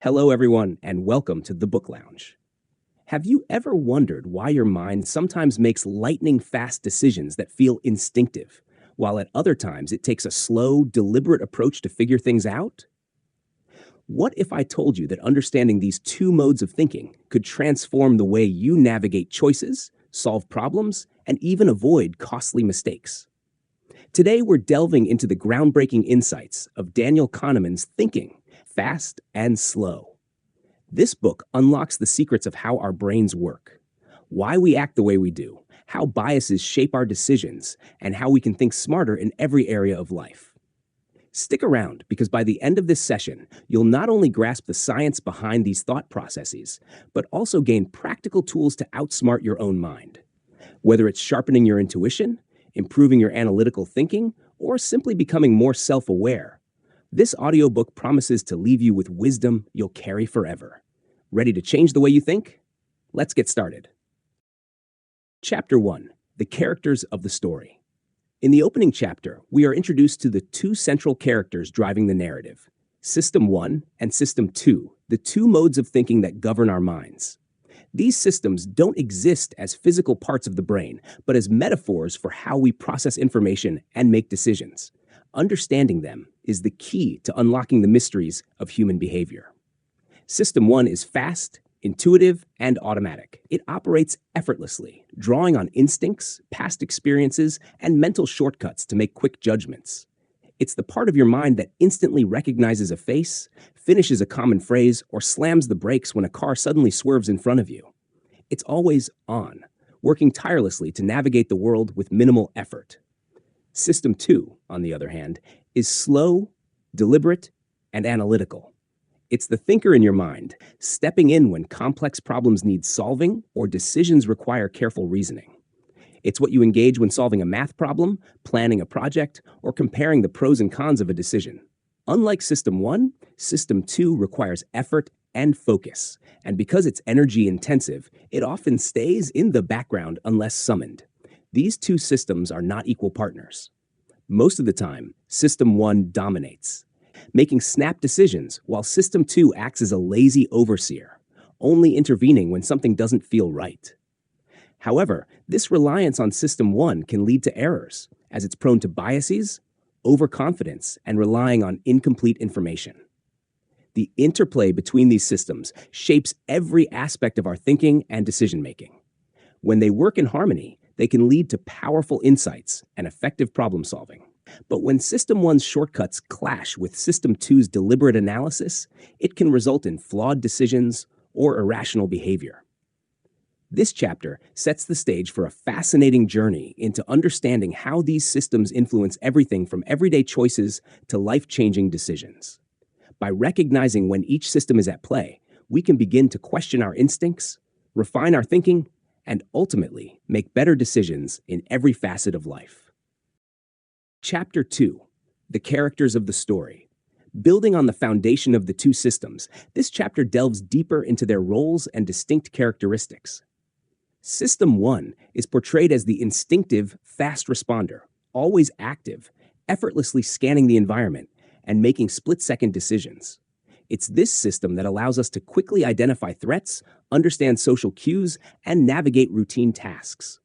Hello, everyone, and welcome to the Book Lounge. Have you ever wondered why your mind sometimes makes lightning fast decisions that feel instinctive, while at other times it takes a slow, deliberate approach to figure things out? What if I told you that understanding these two modes of thinking could transform the way you navigate choices, solve problems, and even avoid costly mistakes? Today, we're delving into the groundbreaking insights of Daniel Kahneman's thinking, fast and slow. This book unlocks the secrets of how our brains work, why we act the way we do, how biases shape our decisions, and how we can think smarter in every area of life. Stick around, because by the end of this session, you'll not only grasp the science behind these thought processes, but also gain practical tools to outsmart your own mind. Whether it's sharpening your intuition, improving your analytical thinking, or simply becoming more self-aware, this audiobook promises to leave you with wisdom you'll carry forever. Ready to change the way you think? Let's get started. Chapter 1. The Characters of the Story. In the opening chapter, we are introduced to the two central characters driving the narrative, System 1 and System 2, the two modes of thinking that govern our minds. These systems don't exist as physical parts of the brain, but as metaphors for how we process information and make decisions. Understanding them is the key to unlocking the mysteries of human behavior. System 1 is fast, intuitive, and automatic. It operates effortlessly, drawing on instincts, past experiences, and mental shortcuts to make quick judgments. It's the part of your mind that instantly recognizes a face, finishes a common phrase, or slams the brakes when a car suddenly swerves in front of you. It's always on, working tirelessly to navigate the world with minimal effort. System 2, on the other hand, is slow, deliberate, and analytical. It's the thinker in your mind, stepping in when complex problems need solving or decisions require careful reasoning. It's what you engage when solving a math problem, planning a project, or comparing the pros and cons of a decision. Unlike System 1, System 2 requires effort and focus, and because it's energy intensive, it often stays in the background unless summoned. These two systems are not equal partners. Most of the time, System 1 dominates, making snap decisions, while System 2 acts as a lazy overseer, only intervening when something doesn't feel right. However, this reliance on System 1 can lead to errors, as it's prone to biases, overconfidence, and relying on incomplete information. The interplay between these systems shapes every aspect of our thinking and decision-making. When they work in harmony, they can lead to powerful insights and effective problem-solving. But when System 1's shortcuts clash with System 2's deliberate analysis, it can result in flawed decisions or irrational behavior. This chapter sets the stage for a fascinating journey into understanding how these systems influence everything from everyday choices to life-changing decisions. By recognizing when each system is at play, we can begin to question our instincts, refine our thinking, and ultimately make better decisions in every facet of life. Chapter 2. The Characters of the Story. Building on the foundation of the two systems, this chapter delves deeper into their roles and distinct characteristics. System 1 is portrayed as the instinctive, fast responder, always active, effortlessly scanning the environment, and making split-second decisions. It's this system that allows us to quickly identify threats, understand social cues, and navigate routine tasks.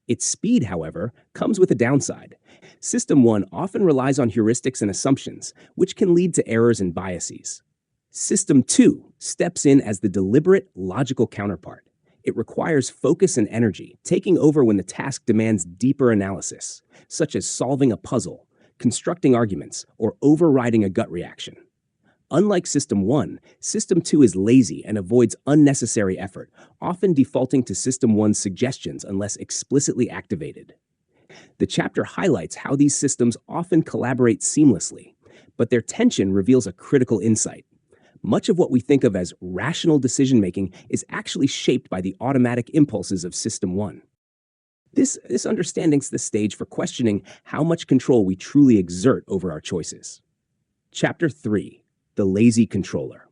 Its speed, however, comes with a downside. System 1 often relies on heuristics and assumptions, which can lead to errors and biases. System 2 steps in as the deliberate, logical counterpart. It requires focus and energy, taking over when the task demands deeper analysis, such as solving a puzzle, constructing arguments, or overriding a gut reaction. Unlike System 1, System 2 is lazy and avoids unnecessary effort, often defaulting to System 1's suggestions unless explicitly activated. The chapter highlights how these systems often collaborate seamlessly, but their tension reveals a critical insight. Much of what we think of as rational decision-making is actually shaped by the automatic impulses of System 1. This understanding sets the stage for questioning how much control we truly exert over our choices. Chapter 3. The Lazy Controller.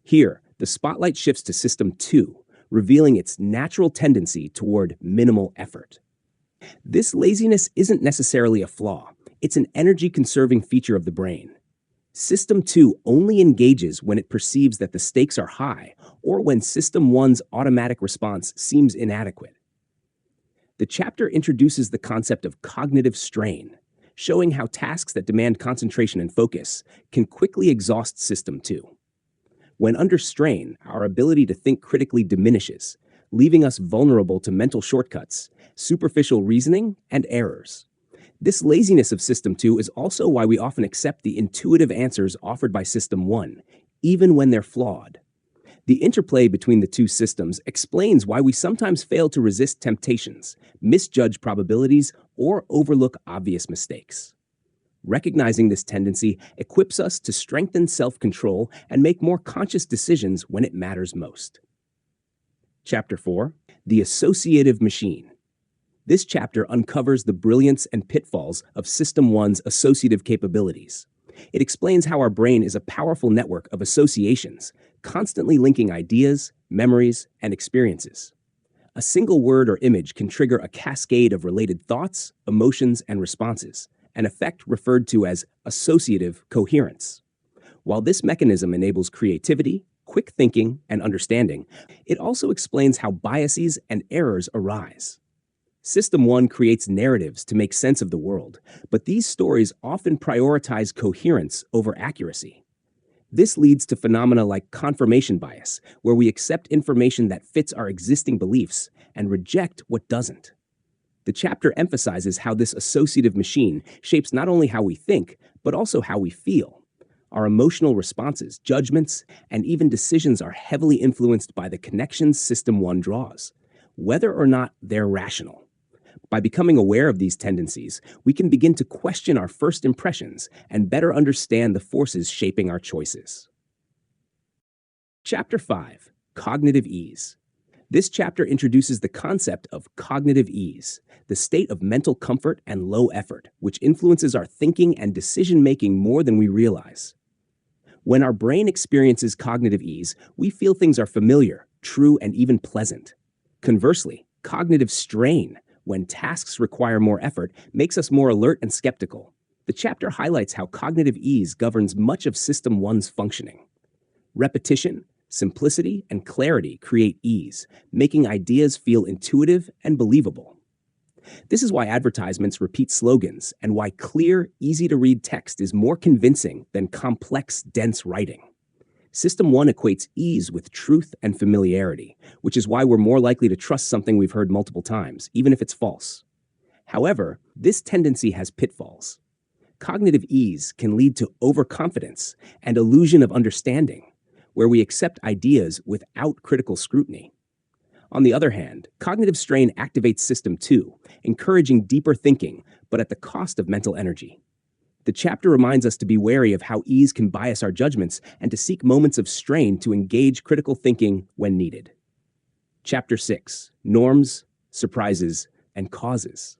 Here, the spotlight shifts to System 2, revealing its natural tendency toward minimal effort. This laziness isn't necessarily a flaw. It's an energy-conserving feature of the brain. System 2 only engages when it perceives that the stakes are high or when System 1's automatic response seems inadequate. The chapter introduces the concept of cognitive strain, showing how tasks that demand concentration and focus can quickly exhaust System 2. When under strain, our ability to think critically diminishes, leaving us vulnerable to mental shortcuts, superficial reasoning, and errors. This laziness of System 2 is also why we often accept the intuitive answers offered by System 1, even when they're flawed. The interplay between the two systems explains why we sometimes fail to resist temptations, misjudge probabilities, or overlook obvious mistakes. Recognizing this tendency equips us to strengthen self-control and make more conscious decisions when it matters most. Chapter 4: The Associative Machine. This chapter uncovers the brilliance and pitfalls of System 1's associative capabilities. It explains how our brain is a powerful network of associations, constantly linking ideas, memories, and experiences. A single word or image can trigger a cascade of related thoughts, emotions, and responses, an effect referred to as associative coherence. While this mechanism enables creativity, quick thinking, and understanding, it also explains how biases and errors arise. System 1 creates narratives to make sense of the world, but these stories often prioritize coherence over accuracy. This leads to phenomena like confirmation bias, where we accept information that fits our existing beliefs and reject what doesn't. The chapter emphasizes how this associative machine shapes not only how we think, but also how we feel. Our emotional responses, judgments, and even decisions are heavily influenced by the connections System 1 draws, whether or not they're rational. By becoming aware of these tendencies, we can begin to question our first impressions and better understand the forces shaping our choices. Chapter 5: Cognitive Ease. This chapter introduces the concept of cognitive ease, the state of mental comfort and low effort, which influences our thinking and decision-making more than we realize. When our brain experiences cognitive ease, we feel things are familiar, true, and even pleasant. Conversely, cognitive strain, when tasks require more effort, makes us more alert and skeptical. The chapter highlights how cognitive ease governs much of System 1's functioning. Repetition, simplicity, and clarity create ease, making ideas feel intuitive and believable. This is why advertisements repeat slogans and why clear, easy-to-read text is more convincing than complex, dense writing. System 1 equates ease with truth and familiarity, which is why we're more likely to trust something we've heard multiple times, even if it's false. However, this tendency has pitfalls. Cognitive ease can lead to overconfidence and illusion of understanding, where we accept ideas without critical scrutiny. On the other hand, cognitive strain activates System 2, encouraging deeper thinking, but at the cost of mental energy. The chapter reminds us to be wary of how ease can bias our judgments and to seek moments of strain to engage critical thinking when needed. Chapter 6: Norms, Surprises, and Causes.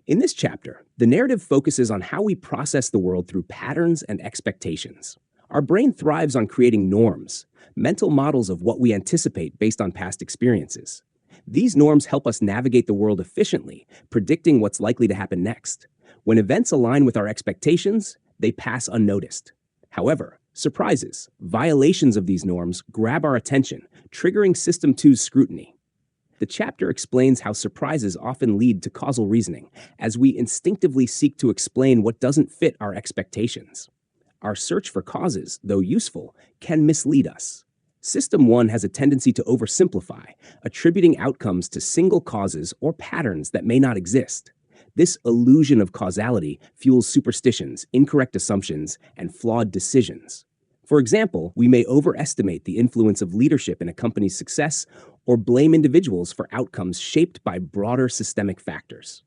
In this chapter, the narrative focuses on how we process the world through patterns and expectations. Our brain thrives on creating norms, mental models of what we anticipate based on past experiences. These norms help us navigate the world efficiently, predicting what's likely to happen next. When events align with our expectations, they pass unnoticed. However, surprises, violations of these norms grab our attention, triggering System 2's scrutiny. The chapter explains how surprises often lead to causal reasoning, as we instinctively seek to explain what doesn't fit our expectations. Our search for causes, though useful, can mislead us. System 1 has a tendency to oversimplify, attributing outcomes to single causes or patterns that may not exist. This illusion of causality fuels superstitions, incorrect assumptions, and flawed decisions. For example, we may overestimate the influence of leadership in a company's success or blame individuals for outcomes shaped by broader systemic factors.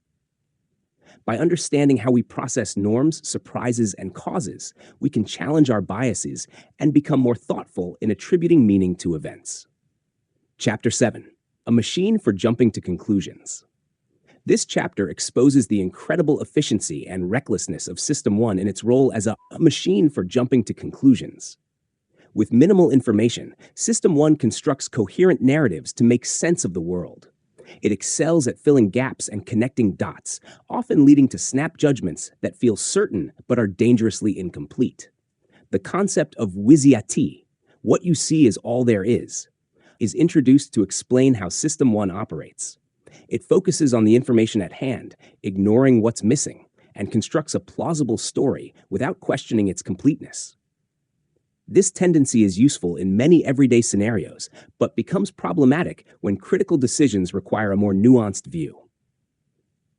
By understanding how we process norms, surprises, and causes, we can challenge our biases and become more thoughtful in attributing meaning to events. Chapter 7: A Machine for Jumping to Conclusions. This chapter exposes the incredible efficiency and recklessness of System 1 in its role as a machine for jumping to conclusions. With minimal information, System 1 constructs coherent narratives to make sense of the world. It excels at filling gaps and connecting dots, often leading to snap judgments that feel certain but are dangerously incomplete. The concept of Wiziati, what you see is all there is introduced to explain how System 1 operates. It focuses on the information at hand, ignoring what's missing, and constructs a plausible story without questioning its completeness. This tendency is useful in many everyday scenarios, but becomes problematic when critical decisions require a more nuanced view.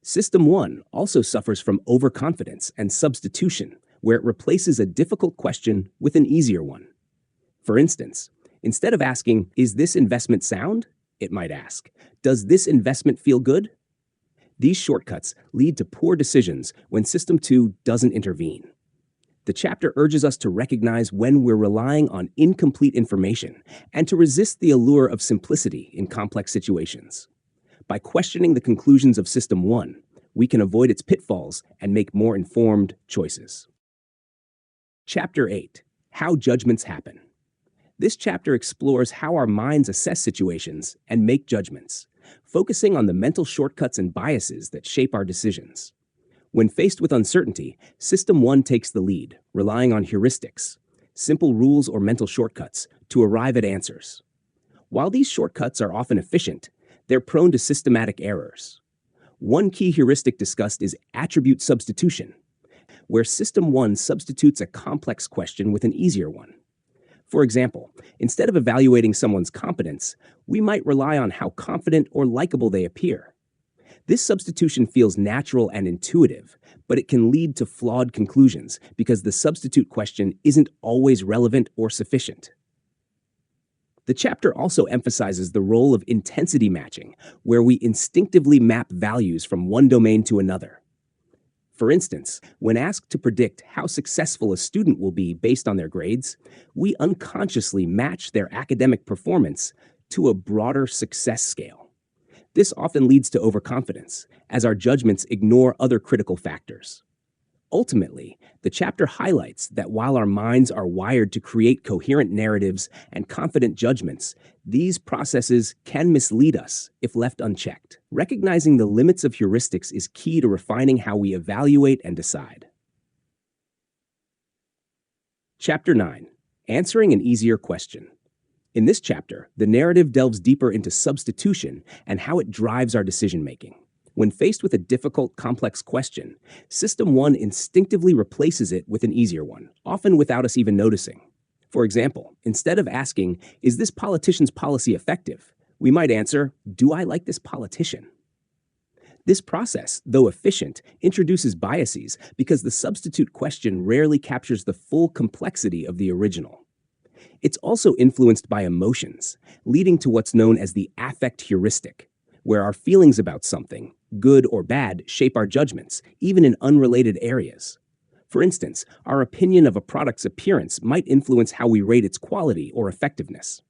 System 1 also suffers from overconfidence and substitution, where it replaces a difficult question with an easier one. For instance, instead of asking, "Is this investment sound?" it might ask, "Does this investment feel good?" These shortcuts lead to poor decisions when System 2 doesn't intervene. The chapter urges us to recognize when we're relying on incomplete information and to resist the allure of simplicity in complex situations. By questioning the conclusions of System 1, we can avoid its pitfalls and make more informed choices. Chapter 8: How Judgments Happen. This chapter explores how our minds assess situations and make judgments, focusing on the mental shortcuts and biases that shape our decisions. When faced with uncertainty, System 1 takes the lead, relying on heuristics, simple rules or mental shortcuts, to arrive at answers. While these shortcuts are often efficient, they're prone to systematic errors. One key heuristic discussed is attribute substitution, where System 1 substitutes a complex question with an easier one. For example, instead of evaluating someone's competence, we might rely on how confident or likable they appear. This substitution feels natural and intuitive, but it can lead to flawed conclusions because the substitute question isn't always relevant or sufficient. The chapter also emphasizes the role of intensity matching, where we instinctively map values from one domain to another. For instance, when asked to predict how successful a student will be based on their grades, we unconsciously match their academic performance to a broader success scale. This often leads to overconfidence, as our judgments ignore other critical factors. Ultimately, the chapter highlights that while our minds are wired to create coherent narratives and confident judgments, these processes can mislead us if left unchecked. Recognizing the limits of heuristics is key to refining how we evaluate and decide. Chapter 9: Answering an Easier Question. In this chapter, the narrative delves deeper into substitution and how it drives our decision-making. When faced with a difficult, complex question, System 1 instinctively replaces it with an easier one, often without us even noticing. For example, instead of asking, "Is this politician's policy effective?" we might answer, "Do I like this politician?" This process, though efficient, introduces biases because the substitute question rarely captures the full complexity of the original. It's also influenced by emotions, leading to what's known as the affect heuristic, where our feelings about something, good or bad, shape our judgments, even in unrelated areas. For instance, our opinion of a product's appearance might influence how we rate its quality or effectiveness.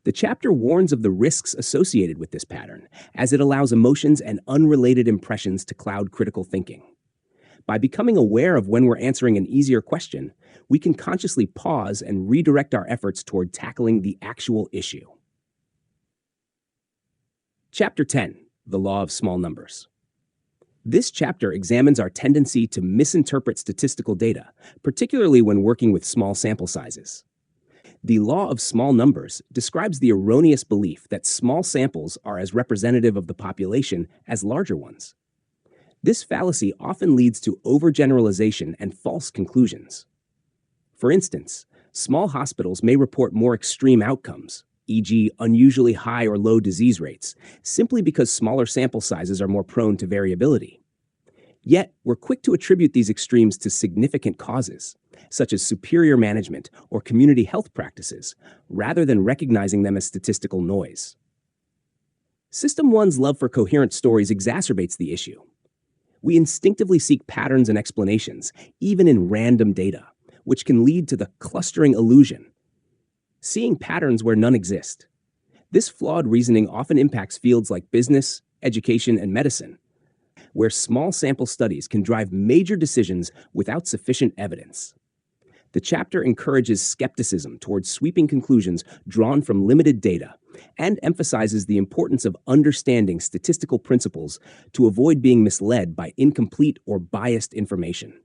The chapter warns of the risks associated with this pattern, as it allows emotions and unrelated impressions to cloud critical thinking. By becoming aware of when we're answering an easier question, we can consciously pause and redirect our efforts toward tackling the actual issue. Chapter 10: The Law of Small Numbers. This chapter examines our tendency to misinterpret statistical data, particularly when working with small sample sizes. The law of small numbers describes the erroneous belief that small samples are as representative of the population as larger ones. This fallacy often leads to overgeneralization and false conclusions. For instance, small hospitals may report more extreme outcomes, e.g., unusually high or low disease rates, simply because smaller sample sizes are more prone to variability. Yet, we're quick to attribute these extremes to significant causes, such as superior management or community health practices, rather than recognizing them as statistical noise. System 1's love for coherent stories exacerbates the issue. We instinctively seek patterns and explanations, even in random data, which can lead to the clustering illusion, seeing patterns where none exist. This flawed reasoning often impacts fields like business, education, and medicine, where small sample studies can drive major decisions without sufficient evidence. The chapter encourages skepticism towards sweeping conclusions drawn from limited data and emphasizes the importance of understanding statistical principles to avoid being misled by incomplete or biased information.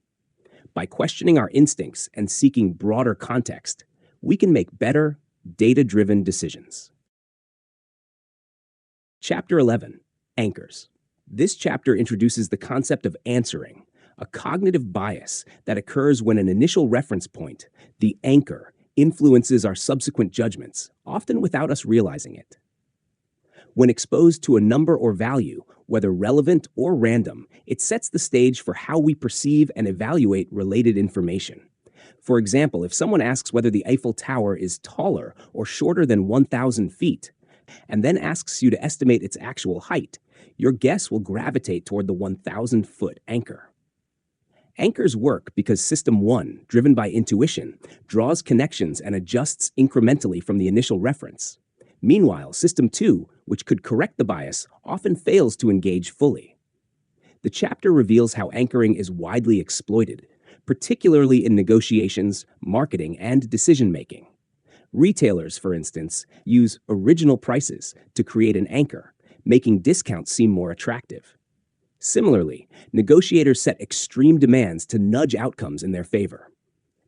By questioning our instincts and seeking broader context, we can make better, data-driven decisions. Chapter 11, Anchors. This chapter introduces the concept of answering, a cognitive bias that occurs when an initial reference point, the anchor, influences our subsequent judgments, often without us realizing it. When exposed to a number or value, whether relevant or random, it sets the stage for how we perceive and evaluate related information. For example, if someone asks whether the Eiffel Tower is taller or shorter than 1,000 feet, and then asks you to estimate its actual height, your guess will gravitate toward the 1,000-foot anchor. Anchors work because System 1, driven by intuition, draws connections and adjusts incrementally from the initial reference. Meanwhile, System 2, which could correct the bias, often fails to engage fully. The chapter reveals how anchoring is widely exploited, particularly in negotiations, marketing, and decision-making. Retailers, for instance, use original prices to create an anchor, making discounts seem more attractive. Similarly, negotiators set extreme demands to nudge outcomes in their favor.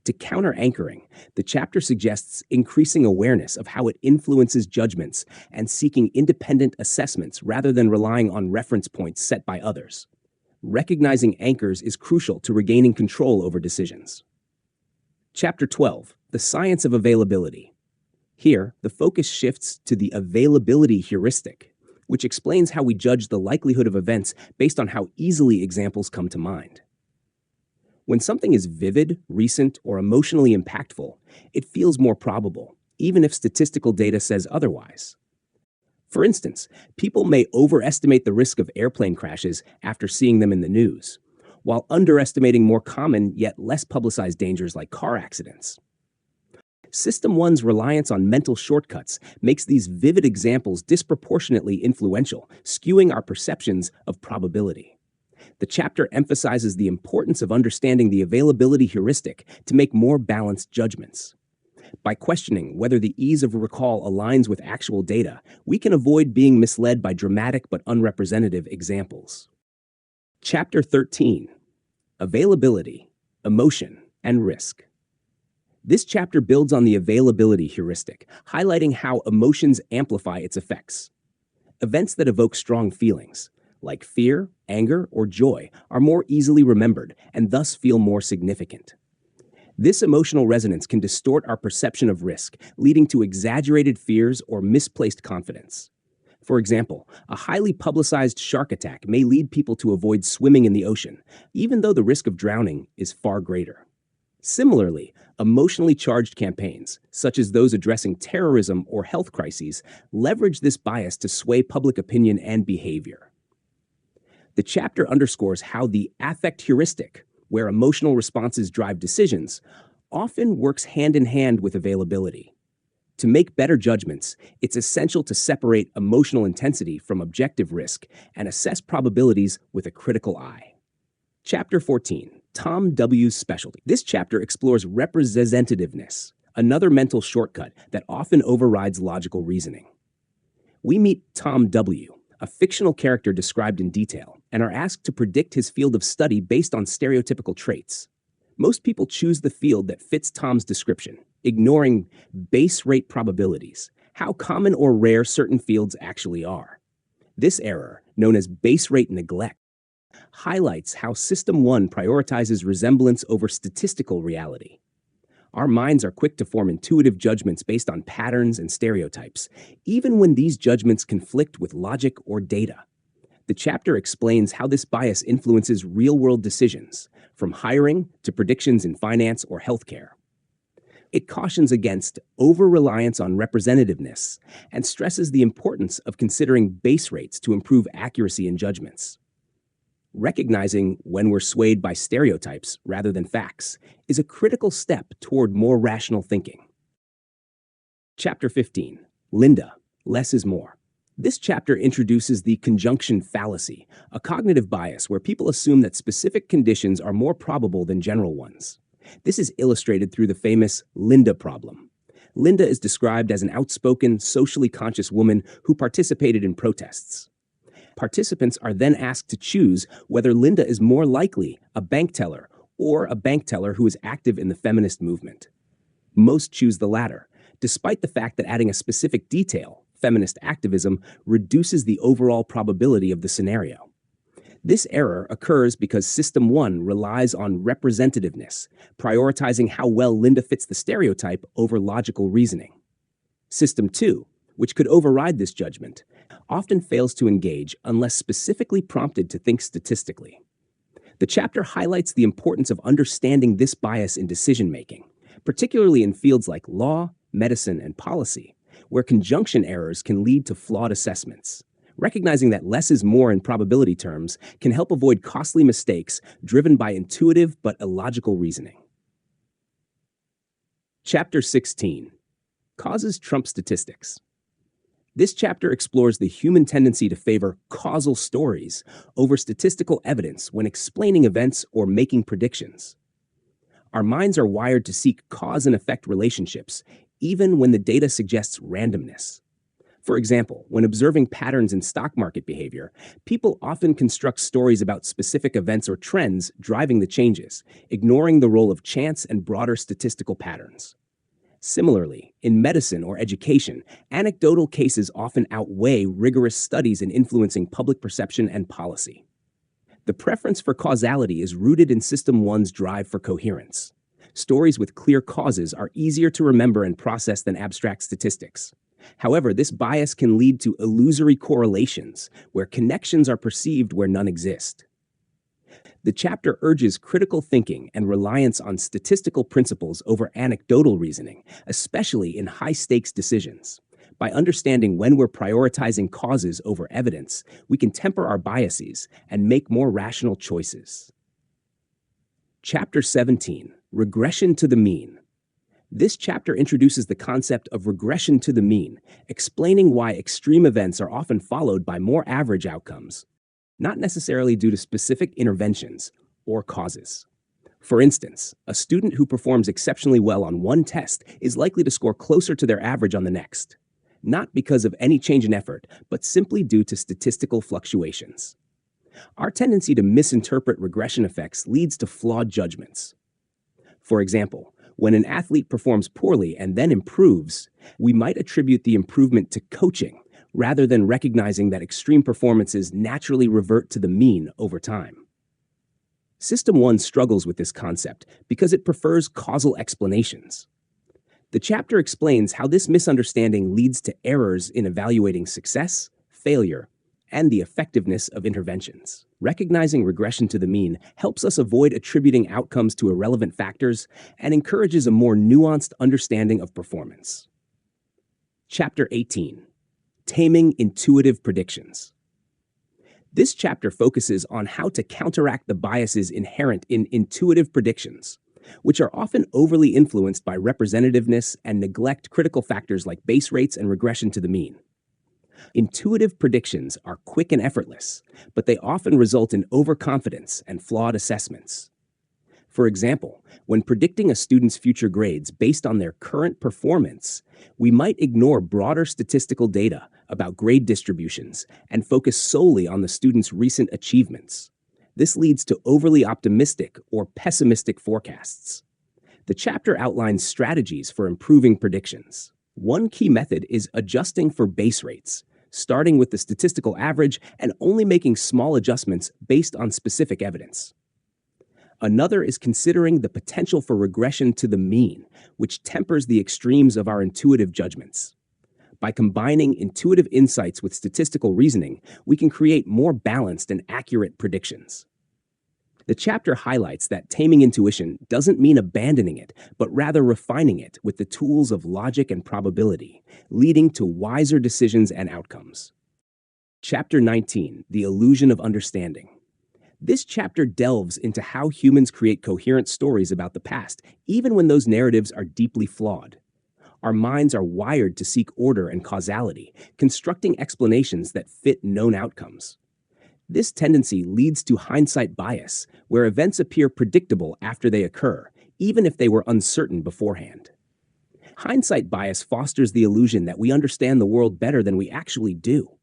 To counter anchoring, the chapter suggests increasing awareness of how it influences judgments and seeking independent assessments rather than relying on reference points set by others. Recognizing anchors is crucial to regaining control over decisions. Chapter 12, The Science of Availability. Here, the focus shifts to the availability heuristic, which explains how we judge the likelihood of events based on how easily examples come to mind. When something is vivid, recent, or emotionally impactful, it feels more probable, even if statistical data says otherwise. For instance, people may overestimate the risk of airplane crashes after seeing them in the news, while underestimating more common yet less publicized dangers like car accidents. System 1's reliance on mental shortcuts makes these vivid examples disproportionately influential, skewing our perceptions of probability. The chapter emphasizes the importance of understanding the availability heuristic to make more balanced judgments. By questioning whether the ease of recall aligns with actual data, we can avoid being misled by dramatic but unrepresentative examples. Chapter 13, Availability, Emotion, and Risk. This chapter builds on the availability heuristic, highlighting how emotions amplify its effects. Events that evoke strong feelings, like fear, anger, or joy, are more easily remembered and thus feel more significant. This emotional resonance can distort our perception of risk, leading to exaggerated fears or misplaced confidence. For example, a highly publicized shark attack may lead people to avoid swimming in the ocean, even though the risk of drowning is far greater. Similarly, emotionally charged campaigns, such as those addressing terrorism or health crises, leverage this bias to sway public opinion and behavior. The chapter underscores how the affect heuristic, where emotional responses drive decisions, often works hand in hand with availability. To make better judgments, it's essential to separate emotional intensity from objective risk and assess probabilities with a critical eye. Chapter 14, Tom W's Specialty. This chapter explores representativeness, another mental shortcut that often overrides logical reasoning. We meet Tom W., a fictional character described in detail, and are asked to predict his field of study based on stereotypical traits. Most people choose the field that fits Tom's description, ignoring base rate probabilities, how common or rare certain fields actually are. This error, known as base rate neglect, highlights how System 1 prioritizes resemblance over statistical reality. Our minds are quick to form intuitive judgments based on patterns and stereotypes, even when these judgments conflict with logic or data. The chapter explains how this bias influences real-world decisions, from hiring to predictions in finance or healthcare. It cautions against over-reliance on representativeness and stresses the importance of considering base rates to improve accuracy in judgments. Recognizing when we're swayed by stereotypes rather than facts is a critical step toward more rational thinking. Chapter 15, Linda, Less is More. This chapter introduces the conjunction fallacy, a cognitive bias where people assume that specific conditions are more probable than general ones. This is illustrated through the famous Linda problem. Linda is described as an outspoken, socially conscious woman who participated in protests. Participants are then asked to choose whether Linda is more likely a bank teller or a bank teller who is active in the feminist movement. Most choose the latter, despite the fact that adding a specific detail, feminist activism, reduces the overall probability of the scenario. This error occurs because System 1 relies on representativeness, prioritizing how well Linda fits the stereotype over logical reasoning. System 2, which could override this judgment, often fails to engage unless specifically prompted to think statistically. The chapter highlights the importance of understanding this bias in decision-making, particularly in fields like law, medicine, and policy, where conjunction errors can lead to flawed assessments. Recognizing that less is more in probability terms can help avoid costly mistakes driven by intuitive but illogical reasoning. Chapter 16. Causes trump statistics. This chapter explores the human tendency to favor causal stories over statistical evidence when explaining events or making predictions. Our minds are wired to seek cause and effect relationships, even when the data suggests randomness. For example, when observing patterns in stock market behavior, people often construct stories about specific events or trends driving the changes, ignoring the role of chance and broader statistical patterns. Similarly, in medicine or education, anecdotal cases often outweigh rigorous studies in influencing public perception and policy. The preference for causality is rooted in System 1's drive for coherence. Stories with clear causes are easier to remember and process than abstract statistics. However, this bias can lead to illusory correlations, where connections are perceived where none exist. The chapter urges critical thinking and reliance on statistical principles over anecdotal reasoning, especially in high-stakes decisions. By understanding when we're prioritizing causes over evidence, we can temper our biases and make more rational choices. Chapter 17. Regression to the mean. This chapter introduces the concept of regression to the mean, explaining why extreme events are often followed by more average outcomes, not necessarily due to specific interventions or causes. For instance, a student who performs exceptionally well on one test is likely to score closer to their average on the next, not because of any change in effort, but simply due to statistical fluctuations. Our tendency to misinterpret regression effects leads to flawed judgments. For example, when an athlete performs poorly and then improves, we might attribute the improvement to coaching, rather than recognizing that extreme performances naturally revert to the mean over time. System 1 struggles with this concept because it prefers causal explanations. The chapter explains how this misunderstanding leads to errors in evaluating success, failure, and the effectiveness of interventions. Recognizing regression to the mean helps us avoid attributing outcomes to irrelevant factors and encourages a more nuanced understanding of performance. Chapter 18. Taming intuitive predictions. This chapter focuses on how to counteract the biases inherent in intuitive predictions, which are often overly influenced by representativeness and neglect critical factors like base rates and regression to the mean. Intuitive predictions are quick and effortless, but they often result in overconfidence and flawed assessments. For example, when predicting a student's future grades based on their current performance, we might ignore broader statistical data about grade distributions and focus solely on the student's recent achievements. This leads to overly optimistic or pessimistic forecasts. The chapter outlines strategies for improving predictions. One key method is adjusting for base rates, starting with the statistical average and only making small adjustments based on specific evidence. Another is considering the potential for regression to the mean, which tempers the extremes of our intuitive judgments. By combining intuitive insights with statistical reasoning, we can create more balanced and accurate predictions. The chapter highlights that taming intuition doesn't mean abandoning it, but rather refining it with the tools of logic and probability, leading to wiser decisions and outcomes. Chapter 19. The Illusion of Understanding. This chapter delves into how humans create coherent stories about the past, even when those narratives are deeply flawed. Our minds are wired to seek order and causality, constructing explanations that fit known outcomes. This tendency leads to hindsight bias, where events appear predictable after they occur, even if they were uncertain beforehand. Hindsight bias fosters the illusion that we understand the world better than we actually do.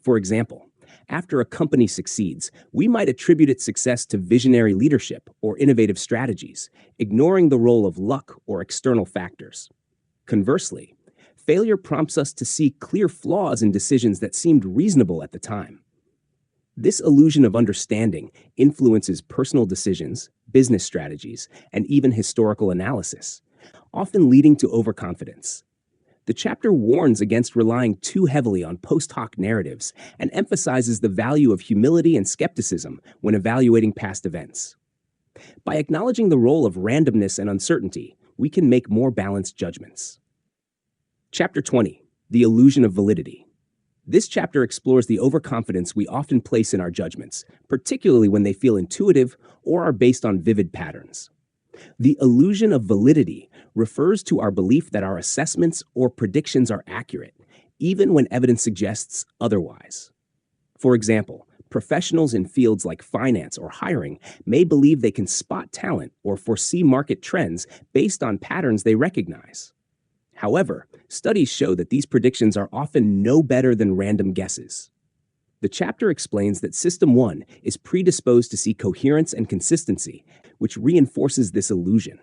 For example, after a company succeeds, we might attribute its success to visionary leadership or innovative strategies, ignoring the role of luck or external factors. Conversely, failure prompts us to see clear flaws in decisions that seemed reasonable at the time. This illusion of understanding influences personal decisions, business strategies, and even historical analysis, often leading to overconfidence. The chapter warns against relying too heavily on post hoc narratives and emphasizes the value of humility and skepticism when evaluating past events. By acknowledging the role of randomness and uncertainty, we can make more balanced judgments. Chapter 20, The Illusion of Validity. This chapter explores the overconfidence we often place in our judgments, particularly when they feel intuitive or are based on vivid patterns. The illusion of validity refers to our belief that our assessments or predictions are accurate, even when evidence suggests otherwise. For example, professionals in fields like finance or hiring may believe they can spot talent or foresee market trends based on patterns they recognize. However, studies show that these predictions are often no better than random guesses. The chapter explains that System 1 is predisposed to see coherence and consistency, which reinforces this illusion.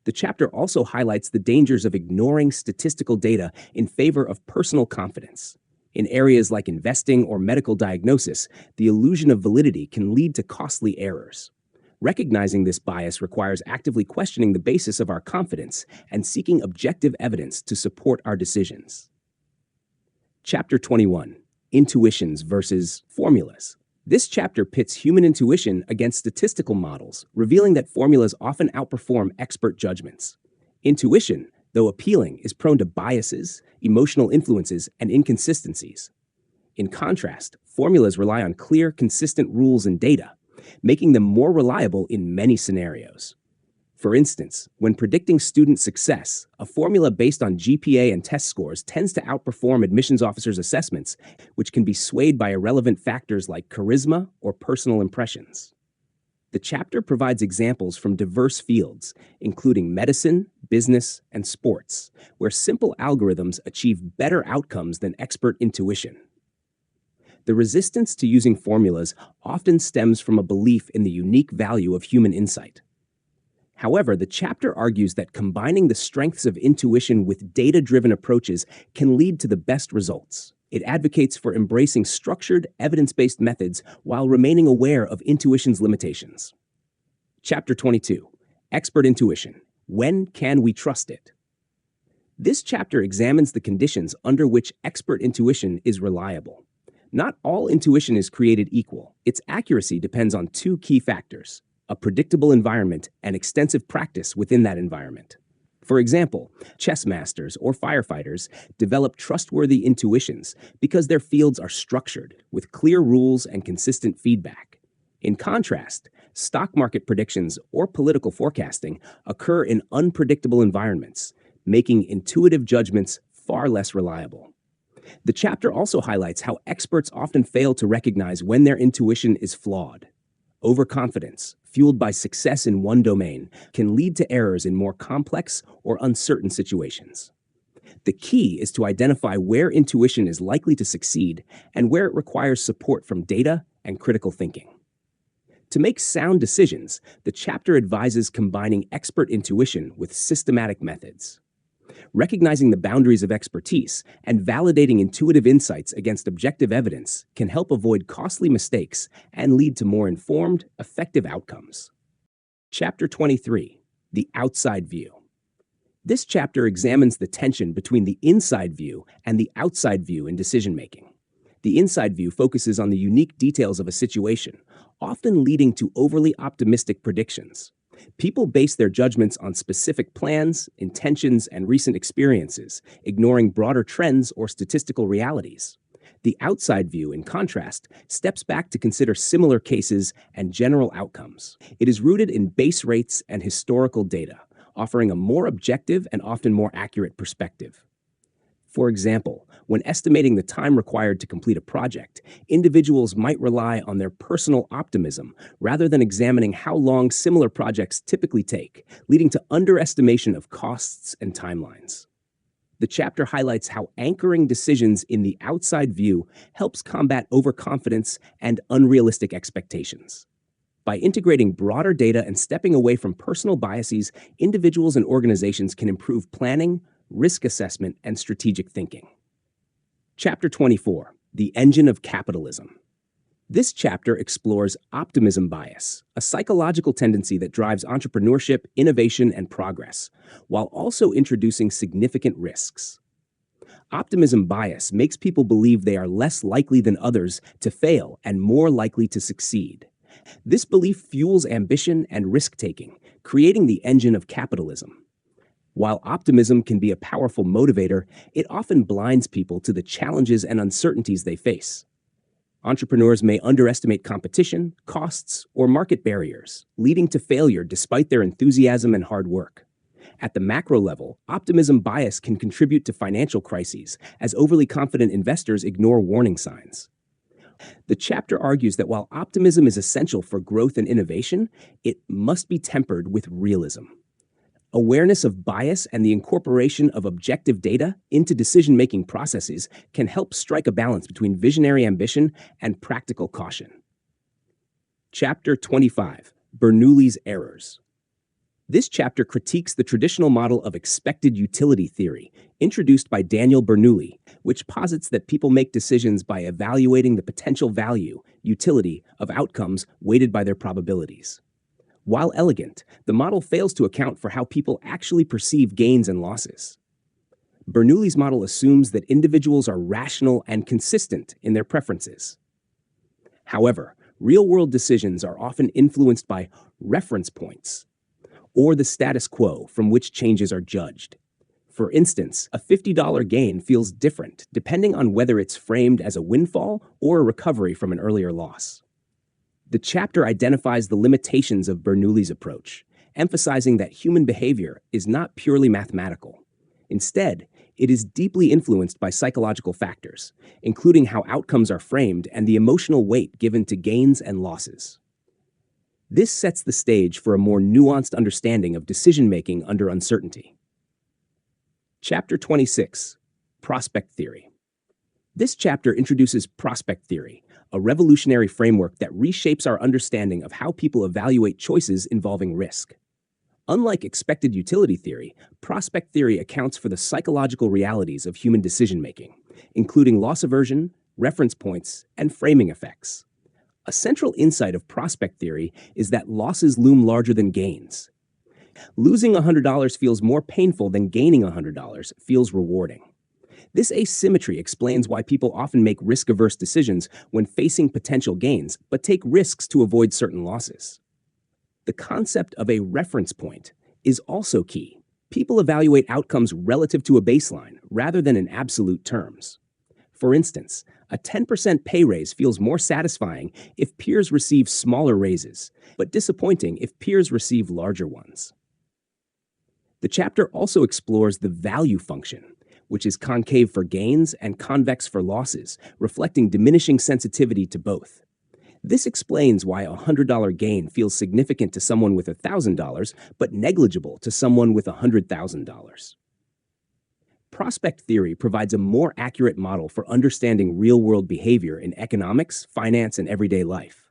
The chapter also highlights the dangers of ignoring statistical data in favor of personal confidence. In areas like investing or medical diagnosis, the illusion of validity can lead to costly errors. Recognizing this bias requires actively questioning the basis of our confidence and seeking objective evidence to support our decisions. Chapter 21. Intuitions versus formulas. This chapter pits human intuition against statistical models, revealing that formulas often outperform expert judgments. Intuition, though appealing, is prone to biases, emotional influences, and inconsistencies. In contrast, formulas rely on clear, consistent rules and data, making them more reliable in many scenarios. For instance, when predicting student success, a formula based on GPA and test scores tends to outperform admissions officers' assessments, which can be swayed by irrelevant factors like charisma or personal impressions. The chapter provides examples from diverse fields, including medicine, business, and sports, where simple algorithms achieve better outcomes than expert intuition. The resistance to using formulas often stems from a belief in the unique value of human insight. However, the chapter argues that combining the strengths of intuition with data-driven approaches can lead to the best results. It advocates for embracing structured, evidence-based methods while remaining aware of intuition's limitations. Chapter 22. Expert Intuition. When can we trust it? This chapter examines the conditions under which expert intuition is reliable. Not all intuition is created equal. Its accuracy depends on two key factors: a predictable environment and extensive practice within that environment. For example, chess masters or firefighters develop trustworthy intuitions because their fields are structured, with clear rules and consistent feedback. In contrast, stock market predictions or political forecasting occur in unpredictable environments, making intuitive judgments far less reliable. The chapter also highlights how experts often fail to recognize when their intuition is flawed. Overconfidence, fueled by success in one domain, can lead to errors in more complex or uncertain situations. The key is to identify where intuition is likely to succeed and where it requires support from data and critical thinking. To make sound decisions, the chapter advises combining expert intuition with systematic methods. Recognizing the boundaries of expertise and validating intuitive insights against objective evidence can help avoid costly mistakes and lead to more informed, effective outcomes. Chapter 23. The Outside View. This chapter examines the tension between the inside view and the outside view in decision-making. The inside view focuses on the unique details of a situation, often leading to overly optimistic predictions. People base their judgments on specific plans, intentions, and recent experiences, ignoring broader trends or statistical realities. The outside view, in contrast, steps back to consider similar cases and general outcomes. It is rooted in base rates and historical data, offering a more objective and often more accurate perspective. For example, when estimating the time required to complete a project, individuals might rely on their personal optimism rather than examining how long similar projects typically take, leading to underestimation of costs and timelines. The chapter highlights how anchoring decisions in the outside view helps combat overconfidence and unrealistic expectations. By integrating broader data and stepping away from personal biases, individuals and organizations can improve planning, risk assessment, and strategic thinking. Chapter 24, The Engine of Capitalism. This chapter explores optimism bias, a psychological tendency that drives entrepreneurship, innovation, and progress, while also introducing significant risks. Optimism bias makes people believe they are less likely than others to fail and more likely to succeed. This belief fuels ambition and risk-taking, creating the engine of capitalism. While optimism can be a powerful motivator, it often blinds people to the challenges and uncertainties they face. Entrepreneurs may underestimate competition, costs, or market barriers, leading to failure despite their enthusiasm and hard work. At the macro level, optimism bias can contribute to financial crises, as overly confident investors ignore warning signs. The chapter argues that while optimism is essential for growth and innovation, it must be tempered with realism. Awareness of bias and the incorporation of objective data into decision-making processes can help strike a balance between visionary ambition and practical caution. Chapter 25, Bernoulli's Errors. This chapter critiques the traditional model of expected utility theory, introduced by Daniel Bernoulli, which posits that people make decisions by evaluating the potential value, utility, of outcomes weighted by their probabilities. While elegant, the model fails to account for how people actually perceive gains and losses. Bernoulli's model assumes that individuals are rational and consistent in their preferences. However, real-world decisions are often influenced by reference points, or the status quo from which changes are judged. For instance, a $50 gain feels different depending on whether it's framed as a windfall or a recovery from an earlier loss. The chapter identifies the limitations of Bernoulli's approach, emphasizing that human behavior is not purely mathematical. Instead, it is deeply influenced by psychological factors, including how outcomes are framed and the emotional weight given to gains and losses. This sets the stage for a more nuanced understanding of decision-making under uncertainty. Chapter 26, Prospect Theory. This chapter introduces prospect theory, a revolutionary framework that reshapes our understanding of how people evaluate choices involving risk. Unlike expected utility theory, prospect theory accounts for the psychological realities of human decision-making, including loss aversion, reference points, and framing effects. A central insight of prospect theory is that losses loom larger than gains. Losing $100 feels more painful than gaining $100 feels rewarding. This asymmetry explains why people often make risk-averse decisions when facing potential gains, but take risks to avoid certain losses. The concept of a reference point is also key. People evaluate outcomes relative to a baseline rather than in absolute terms. For instance, a 10% pay raise feels more satisfying if peers receive smaller raises, but disappointing if peers receive larger ones. The chapter also explores the value function, which is concave for gains and convex for losses, reflecting diminishing sensitivity to both. This explains why a $100 gain feels significant to someone with $1,000, but negligible to someone with $100,000. Prospect theory provides a more accurate model for understanding real-world behavior in economics, finance, and everyday life.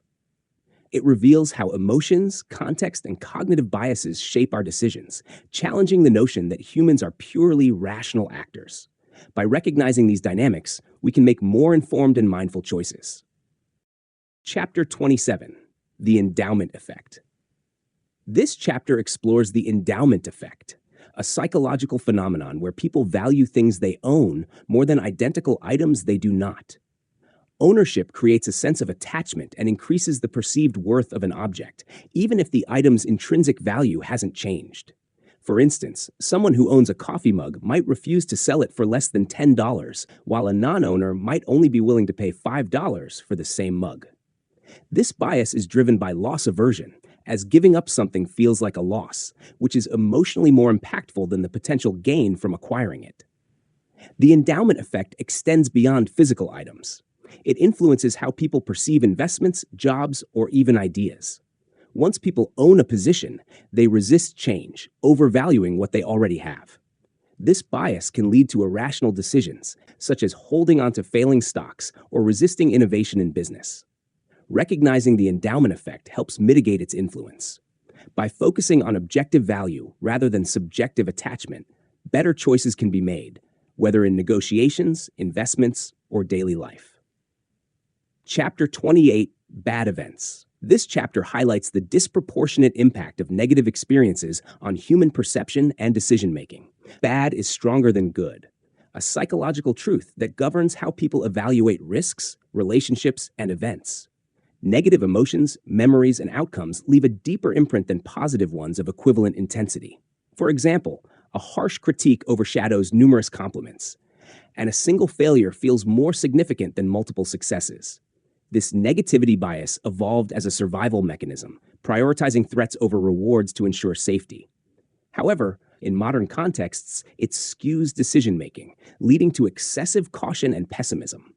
It reveals how emotions, context, and cognitive biases shape our decisions, challenging the notion that humans are purely rational actors. By recognizing these dynamics, we can make more informed and mindful choices. Chapter 27, The Endowment Effect. This chapter explores the endowment effect, a psychological phenomenon where people value things they own more than identical items they do not. Ownership creates a sense of attachment and increases the perceived worth of an object, even if the item's intrinsic value hasn't changed. For instance, someone who owns a coffee mug might refuse to sell it for less than $10, while a non-owner might only be willing to pay $5 for the same mug. This bias is driven by loss aversion, as giving up something feels like a loss, which is emotionally more impactful than the potential gain from acquiring it. The endowment effect extends beyond physical items. It influences how people perceive investments, jobs, or even ideas. Once people own a position, they resist change, overvaluing what they already have. This bias can lead to irrational decisions, such as holding onto failing stocks or resisting innovation in business. Recognizing the endowment effect helps mitigate its influence. By focusing on objective value rather than subjective attachment, better choices can be made, whether in negotiations, investments, or daily life. Chapter 28, Bad Events. This chapter highlights the disproportionate impact of negative experiences on human perception and decision-making. Bad is stronger than good, a psychological truth that governs how people evaluate risks, relationships, and events. Negative emotions, memories, and outcomes leave a deeper imprint than positive ones of equivalent intensity. For example, a harsh critique overshadows numerous compliments, and a single failure feels more significant than multiple successes. This negativity bias evolved as a survival mechanism, prioritizing threats over rewards to ensure safety. However, in modern contexts, it skews decision-making, leading to excessive caution and pessimism.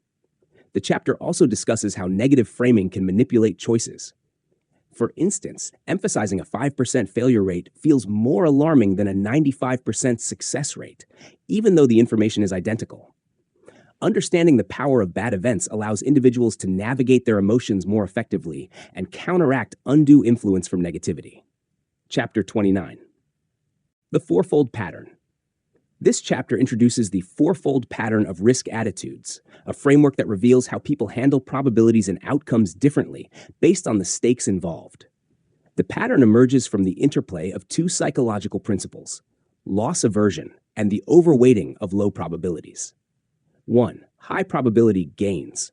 The chapter also discusses how negative framing can manipulate choices. For instance, emphasizing a 5% failure rate feels more alarming than a 95% success rate, even though the information is identical. Understanding the power of bad events allows individuals to navigate their emotions more effectively and counteract undue influence from negativity. Chapter 29. The Fourfold Pattern. This chapter introduces the fourfold pattern of risk attitudes, a framework that reveals how people handle probabilities and outcomes differently based on the stakes involved. The pattern emerges from the interplay of two psychological principles: loss aversion and the overweighting of low probabilities. 1. High probability gains.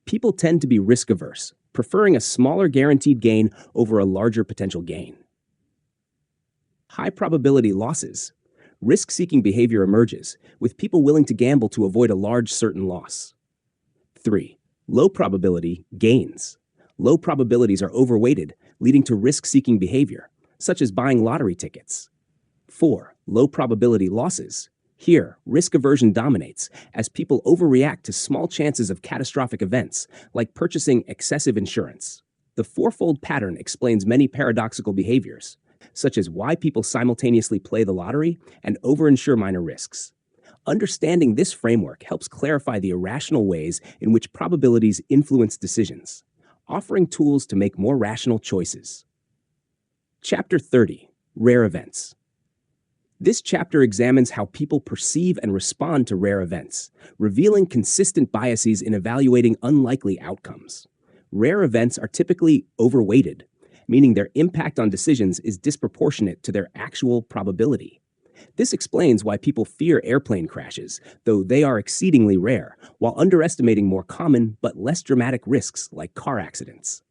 People tend to be risk-averse, preferring a smaller guaranteed gain over a larger potential gain. High probability losses. Risk-seeking behavior emerges, with people willing to gamble to avoid a large certain loss. 3. Low probability gains. Low probabilities are overweighted, leading to risk-seeking behavior, such as buying lottery tickets. 4. Low probability losses. Here, risk aversion dominates, as people overreact to small chances of catastrophic events, like purchasing excessive insurance. The fourfold pattern explains many paradoxical behaviors, such as why people simultaneously play the lottery and overinsure minor risks. Understanding this framework helps clarify the irrational ways in which probabilities influence decisions, offering tools to make more rational choices. Chapter 30, Rare Events. This chapter examines how people perceive and respond to rare events, revealing consistent biases in evaluating unlikely outcomes. Rare events are typically overweighted, meaning their impact on decisions is disproportionate to their actual probability. This explains why people fear airplane crashes, though they are exceedingly rare, while underestimating more common but less dramatic risks like car accidents.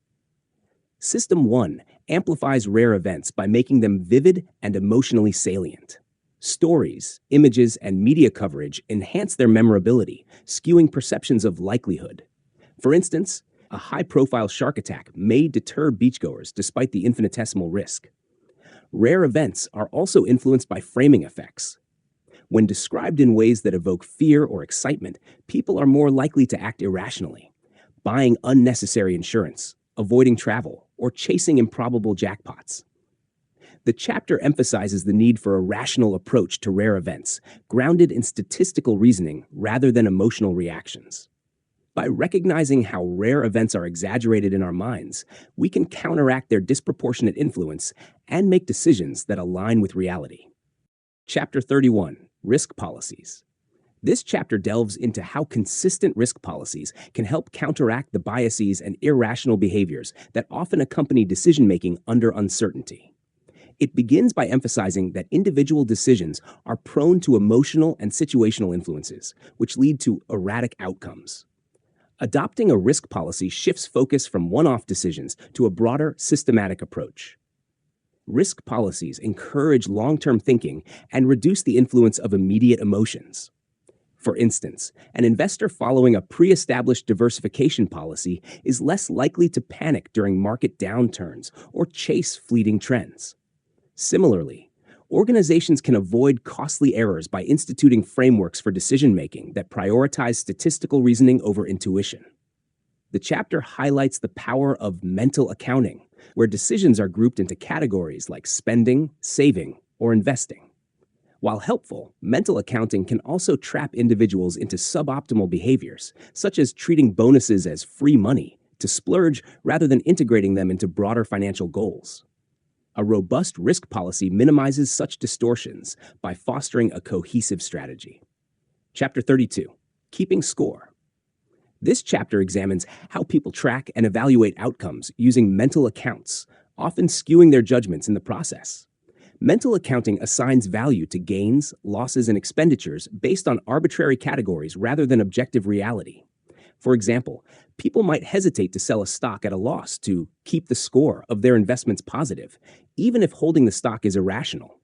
System 1 amplifies rare events by making them vivid and emotionally salient. Stories, images, and media coverage enhance their memorability, skewing perceptions of likelihood. For instance, a high-profile shark attack may deter beachgoers despite the infinitesimal risk. Rare events are also influenced by framing effects. When described in ways that evoke fear or excitement, people are more likely to act irrationally, buying unnecessary insurance, avoiding travel, or chasing improbable jackpots. The chapter emphasizes the need for a rational approach to rare events, grounded in statistical reasoning rather than emotional reactions. By recognizing how rare events are exaggerated in our minds, we can counteract their disproportionate influence and make decisions that align with reality. Chapter 31, Risk Policies. This chapter delves into how consistent risk policies can help counteract the biases and irrational behaviors that often accompany decision-making under uncertainty. It begins by emphasizing that individual decisions are prone to emotional and situational influences, which lead to erratic outcomes. Adopting a risk policy shifts focus from one-off decisions to a broader, systematic approach. Risk policies encourage long-term thinking and reduce the influence of immediate emotions. For instance, an investor following a pre-established diversification policy is less likely to panic during market downturns or chase fleeting trends. Similarly, Organizations can avoid costly errors by instituting frameworks for decision making that prioritize statistical reasoning over intuition. The chapter highlights the power of mental accounting, where decisions are grouped into categories like spending, saving, or investing. While helpful, mental accounting can also trap individuals into suboptimal behaviors, such as treating bonuses as free money to splurge rather than integrating them into broader financial goals. A robust risk policy minimizes such distortions by fostering a cohesive strategy. Chapter 32, Keeping Score. This chapter examines how people track and evaluate outcomes using mental accounts, often skewing their judgments in the process. Mental accounting assigns value to gains, losses, and expenditures based on arbitrary categories rather than objective reality. For example, people might hesitate to sell a stock at a loss to keep the score of their investments positive, even if holding the stock is irrational.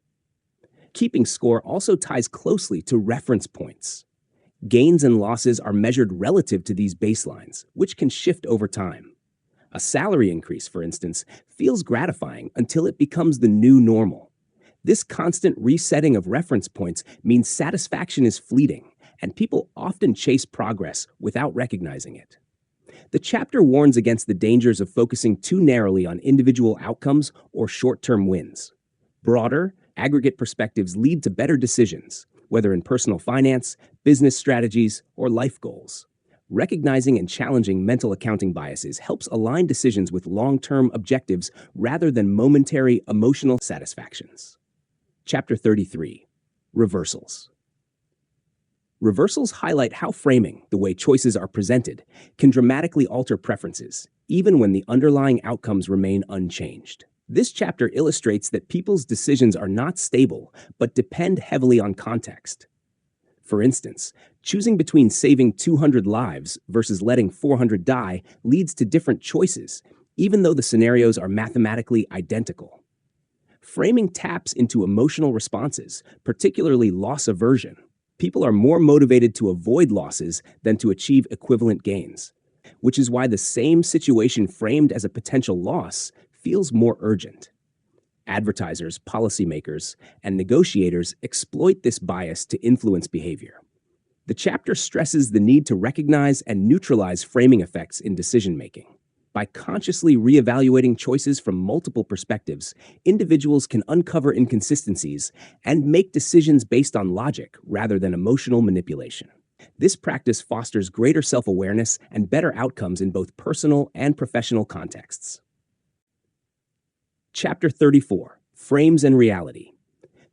Keeping score also ties closely to reference points. Gains and losses are measured relative to these baselines, which can shift over time. A salary increase, for instance, feels gratifying until it becomes the new normal. This constant resetting of reference points means satisfaction is fleeting, and people often chase progress without recognizing it. The chapter warns against the dangers of focusing too narrowly on individual outcomes or short-term wins. Broader, aggregate perspectives lead to better decisions, whether in personal finance, business strategies, or life goals. Recognizing and challenging mental accounting biases helps align decisions with long-term objectives rather than momentary emotional satisfactions. Chapter 33, Reversals. Reversals highlight how framing, the way choices are presented, can dramatically alter preferences, even when the underlying outcomes remain unchanged. This chapter illustrates that people's decisions are not stable, but depend heavily on context. For instance, choosing between saving 200 lives versus letting 400 die leads to different choices, even though the scenarios are mathematically identical. Framing taps into emotional responses, particularly loss aversion. People are more motivated to avoid losses than to achieve equivalent gains, which is why the same situation framed as a potential loss feels more urgent. Advertisers, policymakers, and negotiators exploit this bias to influence behavior. The chapter stresses the need to recognize and neutralize framing effects in decision-making. By consciously reevaluating choices from multiple perspectives, individuals can uncover inconsistencies and make decisions based on logic rather than emotional manipulation. This practice fosters greater self-awareness and better outcomes in both personal and professional contexts. Chapter 34, Frames and Reality.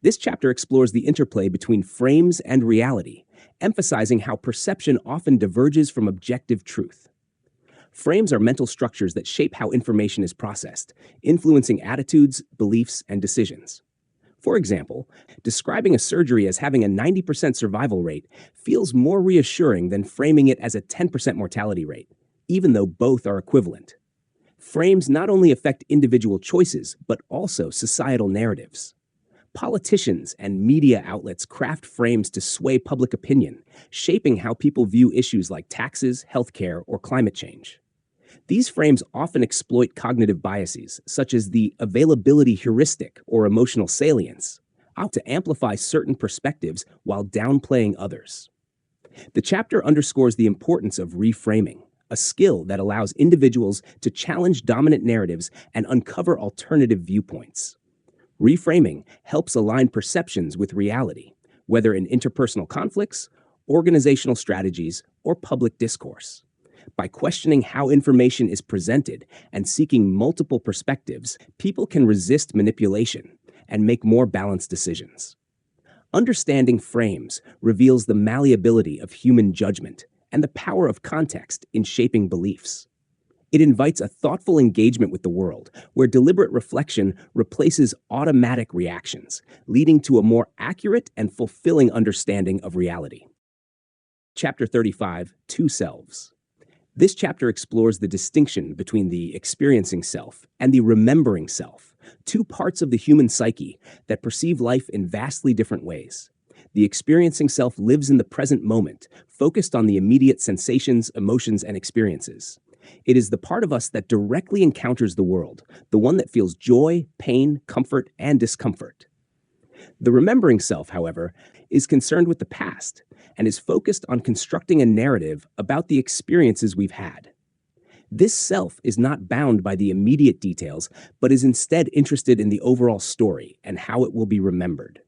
This chapter explores the interplay between frames and reality, emphasizing how perception often diverges from objective truth. Frames are mental structures that shape how information is processed, influencing attitudes, beliefs, and decisions. For example, describing a surgery as having a 90% survival rate feels more reassuring than framing it as a 10% mortality rate, even though both are equivalent. Frames not only affect individual choices, but also societal narratives. Politicians and media outlets craft frames to sway public opinion, shaping how people view issues like taxes, healthcare, or climate change. These frames often exploit cognitive biases, such as the availability heuristic or emotional salience, to amplify certain perspectives while downplaying others. The chapter underscores the importance of reframing, a skill that allows individuals to challenge dominant narratives and uncover alternative viewpoints. Reframing helps align perceptions with reality, whether in interpersonal conflicts, organizational strategies, or public discourse. By questioning how information is presented and seeking multiple perspectives, people can resist manipulation and make more balanced decisions. Understanding frames reveals the malleability of human judgment and the power of context in shaping beliefs. It invites a thoughtful engagement with the world, where deliberate reflection replaces automatic reactions, leading to a more accurate and fulfilling understanding of reality. Chapter 35, Two Selves. This chapter explores the distinction between the experiencing self and the remembering self, two parts of the human psyche that perceive life in vastly different ways. The experiencing self lives in the present moment, focused on the immediate sensations, emotions, and experiences. It is the part of us that directly encounters the world, the one that feels joy, pain, comfort, and discomfort. The remembering self, however, is concerned with the past and is focused on constructing a narrative about the experiences we've had. This self is not bound by the immediate details, but is instead interested in the overall story and how it will be remembered.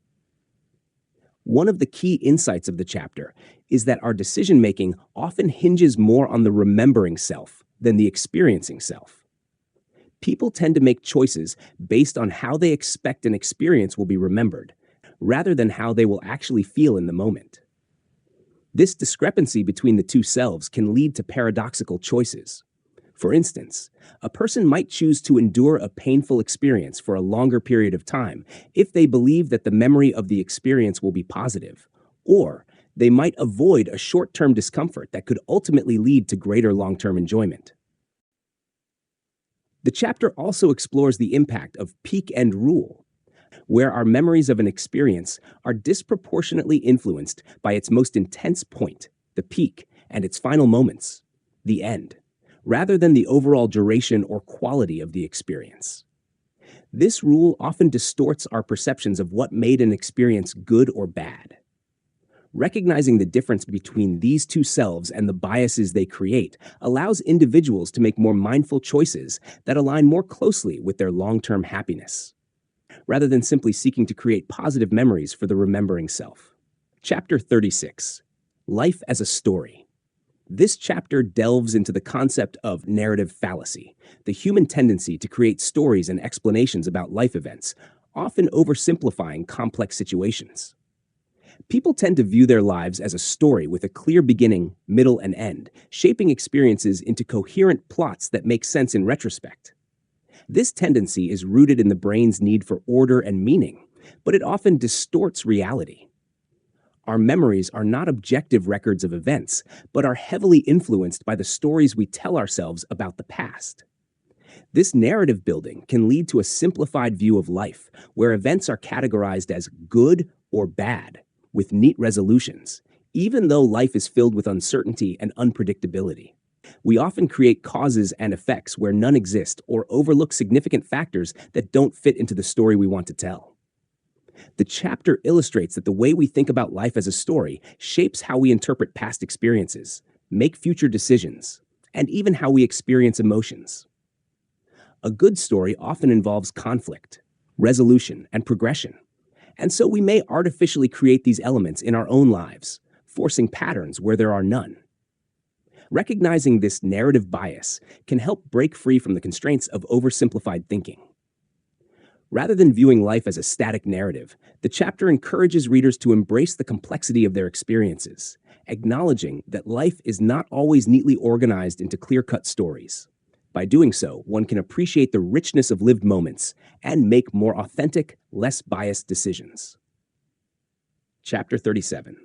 One of the key insights of the chapter is that our decision-making often hinges more on the remembering self than the experiencing self. People tend to make choices based on how they expect an experience will be remembered, rather than how they will actually feel in the moment. This discrepancy between the two selves can lead to paradoxical choices. For instance, a person might choose to endure a painful experience for a longer period of time if they believe that the memory of the experience will be positive, or they might avoid a short-term discomfort that could ultimately lead to greater long-term enjoyment. The chapter also explores the impact of peak and rule, where our memories of an experience are disproportionately influenced by its most intense point, the peak, and its final moments, the end, rather than the overall duration or quality of the experience. This rule often distorts our perceptions of what made an experience good or bad. Recognizing the difference between these two selves and the biases they create allows individuals to make more mindful choices that align more closely with their long-term happiness, rather than simply seeking to create positive memories for the remembering self. Chapter 36, Life as a Story. This chapter delves into the concept of narrative fallacy, the human tendency to create stories and explanations about life events, often oversimplifying complex situations. People tend to view their lives as a story with a clear beginning, middle, and end, shaping experiences into coherent plots that make sense in retrospect. This tendency is rooted in the brain's need for order and meaning, but it often distorts reality. Our memories are not objective records of events, but are heavily influenced by the stories we tell ourselves about the past. This narrative building can lead to a simplified view of life, where events are categorized as good or bad, with neat resolutions, even though life is filled with uncertainty and unpredictability. We often create causes and effects where none exist or overlook significant factors that don't fit into the story we want to tell. The chapter illustrates that the way we think about life as a story shapes how we interpret past experiences, make future decisions, and even how we experience emotions. A good story often involves conflict, resolution, and progression, and so we may artificially create these elements in our own lives, forcing patterns where there are none. Recognizing this narrative bias can help break free from the constraints of oversimplified thinking. Rather than viewing life as a static narrative, the chapter encourages readers to embrace the complexity of their experiences, acknowledging that life is not always neatly organized into clear-cut stories. By doing so, one can appreciate the richness of lived moments and make more authentic, less biased decisions. Chapter 37.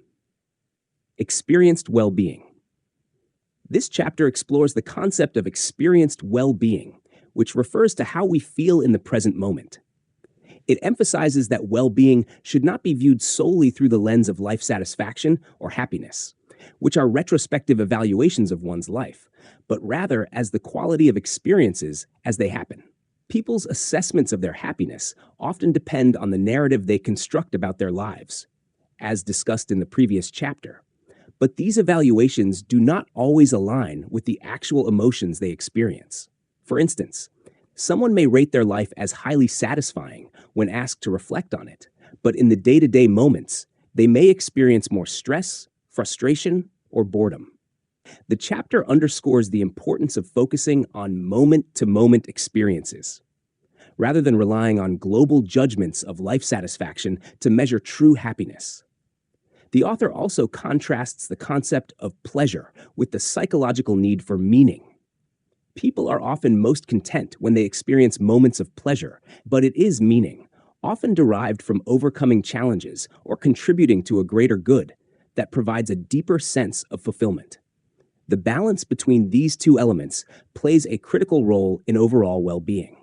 Experienced Well-Being. This chapter explores the concept of experienced well-being, which refers to how we feel in the present moment. It emphasizes that well-being should not be viewed solely through the lens of life satisfaction or happiness, which are retrospective evaluations of one's life, but rather as the quality of experiences as they happen. People's assessments of their happiness often depend on the narrative they construct about their lives, as discussed in the previous chapter. But these evaluations do not always align with the actual emotions they experience. For instance, someone may rate their life as highly satisfying when asked to reflect on it, but in the day-to-day moments, they may experience more stress, frustration, or boredom. The chapter underscores the importance of focusing on moment-to-moment experiences, rather than relying on global judgments of life satisfaction to measure true happiness. The author also contrasts the concept of pleasure with the psychological need for meaning. People are often most content when they experience moments of pleasure, but it is meaning, often derived from overcoming challenges or contributing to a greater good, that provides a deeper sense of fulfillment. The balance between these two elements plays a critical role in overall well-being.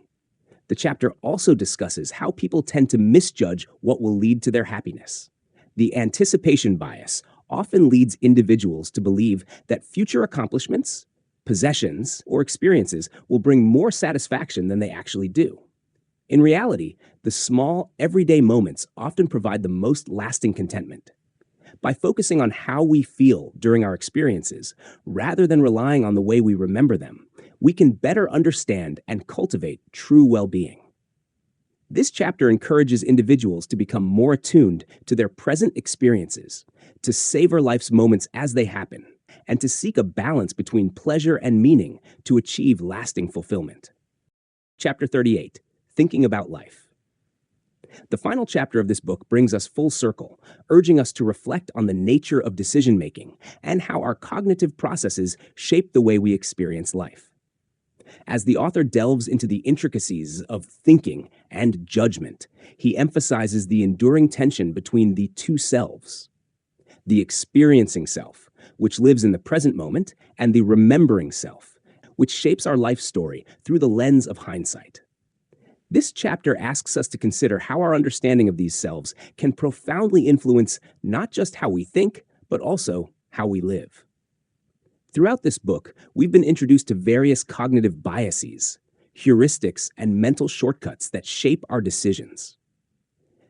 The chapter also discusses how people tend to misjudge what will lead to their happiness. The anticipation bias often leads individuals to believe that future accomplishments, possessions, or experiences will bring more satisfaction than they actually do. In reality, the small, everyday moments often provide the most lasting contentment. By focusing on how we feel during our experiences, rather than relying on the way we remember them, we can better understand and cultivate true well-being. This chapter encourages individuals to become more attuned to their present experiences, to savor life's moments as they happen, and to seek a balance between pleasure and meaning to achieve lasting fulfillment. Chapter 38, Thinking About Life. The final chapter of this book brings us full circle, urging us to reflect on the nature of decision-making and how our cognitive processes shape the way we experience life. As the author delves into the intricacies of thinking and judgment, he emphasizes the enduring tension between the two selves: the experiencing self, which lives in the present moment, and the remembering self, which shapes our life story through the lens of hindsight. This chapter asks us to consider how our understanding of these selves can profoundly influence not just how we think, but also how we live. Throughout this book, we've been introduced to various cognitive biases, heuristics, and mental shortcuts that shape our decisions.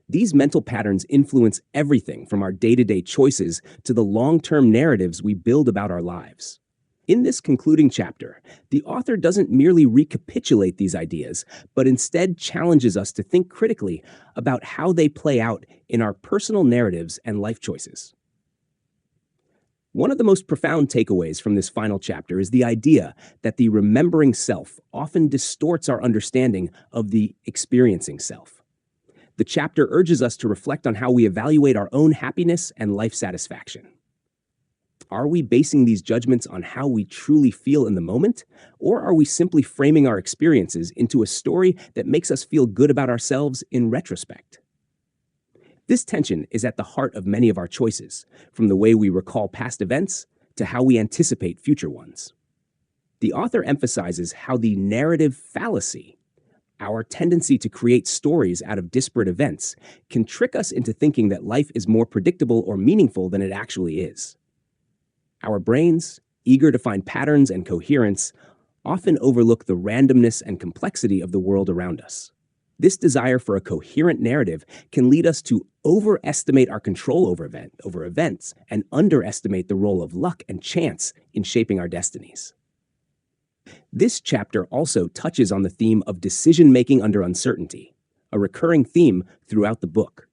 These mental patterns influence everything from our day-to-day choices to the long-term narratives we build about our lives. In this concluding chapter, the author doesn't merely recapitulate these ideas, but instead challenges us to think critically about how they play out in our personal narratives and life choices. One of the most profound takeaways from this final chapter is the idea that the remembering self often distorts our understanding of the experiencing self. The chapter urges us to reflect on how we evaluate our own happiness and life satisfaction. Are we basing these judgments on how we truly feel in the moment, or are we simply framing our experiences into a story that makes us feel good about ourselves in retrospect? This tension is at the heart of many of our choices, from the way we recall past events to how we anticipate future ones. The author emphasizes how the narrative fallacy, our tendency to create stories out of disparate events, can trick us into thinking that life is more predictable or meaningful than it actually is. Our brains, eager to find patterns and coherence, often overlook the randomness and complexity of the world around us. This desire for a coherent narrative can lead us to overestimate our control over events and underestimate the role of luck and chance in shaping our destinies. This chapter also touches on the theme of decision-making under uncertainty, a recurring theme throughout the book.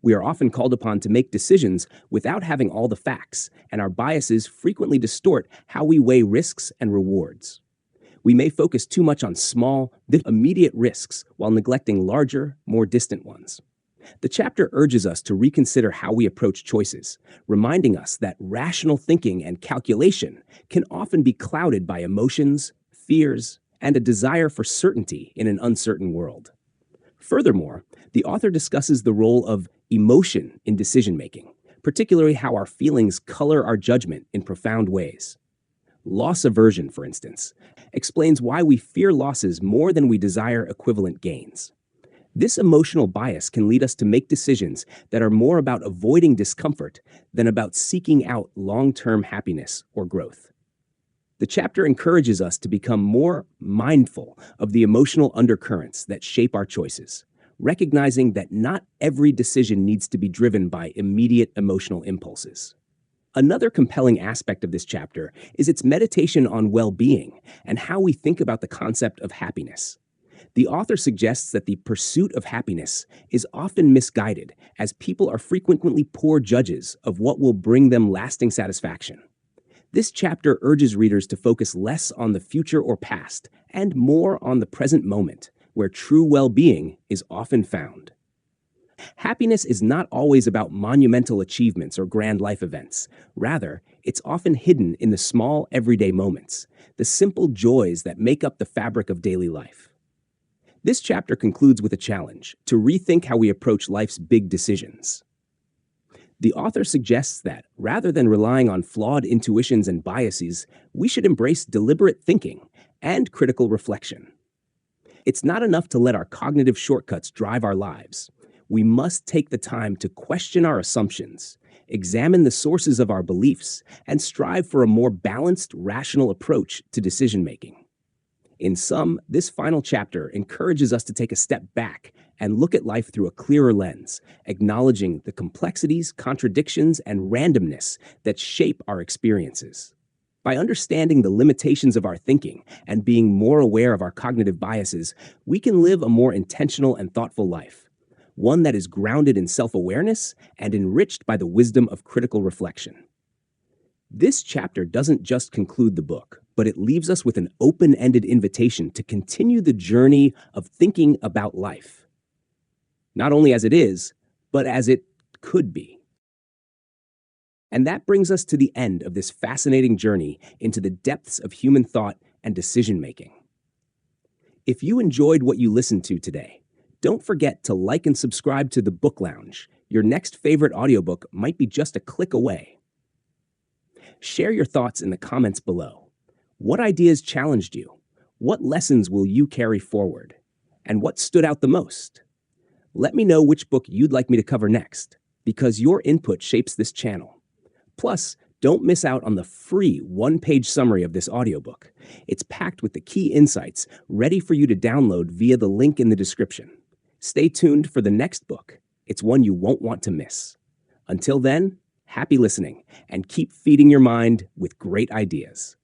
We are often called upon to make decisions without having all the facts, and our biases frequently distort how we weigh risks and rewards. We may focus too much on small, immediate risks while neglecting larger, more distant ones. The chapter urges us to reconsider how we approach choices, reminding us that rational thinking and calculation can often be clouded by emotions, fears, and a desire for certainty in an uncertain world. Furthermore, the author discusses the role of emotion in decision-making, particularly how our feelings color our judgment in profound ways. Loss aversion, for instance, explains why we fear losses more than we desire equivalent gains. This emotional bias can lead us to make decisions that are more about avoiding discomfort than about seeking out long-term happiness or growth. The chapter encourages us to become more mindful of the emotional undercurrents that shape our choices, recognizing that not every decision needs to be driven by immediate emotional impulses. Another compelling aspect of this chapter is its meditation on well-being and how we think about the concept of happiness. The author suggests that the pursuit of happiness is often misguided, as people are frequently poor judges of what will bring them lasting satisfaction. This chapter urges readers to focus less on the future or past and more on the present moment, where true well-being is often found. Happiness is not always about monumental achievements or grand life events. Rather, it's often hidden in the small, everyday moments, the simple joys that make up the fabric of daily life. This chapter concludes with a challenge to rethink how we approach life's big decisions. The author suggests that, rather than relying on flawed intuitions and biases, we should embrace deliberate thinking and critical reflection. It's not enough to let our cognitive shortcuts drive our lives. We must take the time to question our assumptions, examine the sources of our beliefs, and strive for a more balanced, rational approach to decision-making. In sum, this final chapter encourages us to take a step back and look at life through a clearer lens, acknowledging the complexities, contradictions, and randomness that shape our experiences. By understanding the limitations of our thinking and being more aware of our cognitive biases, we can live a more intentional and thoughtful life, one that is grounded in self-awareness and enriched by the wisdom of critical reflection. This chapter doesn't just conclude the book, but it leaves us with an open-ended invitation to continue the journey of thinking about life, not only as it is, but as it could be. And that brings us to the end of this fascinating journey into the depths of human thought and decision-making. If you enjoyed what you listened to today, don't forget to like and subscribe to The Book Lounge. Your next favorite audiobook might be just a click away. Share your thoughts in the comments below. What ideas challenged you? What lessons will you carry forward? And what stood out the most? Let me know which book you'd like me to cover next, because your input shapes this channel. Plus, don't miss out on the free one-page summary of this audiobook. It's packed with the key insights ready for you to download via the link in the description. Stay tuned for the next book. It's one you won't want to miss. Until then, happy listening and keep feeding your mind with great ideas.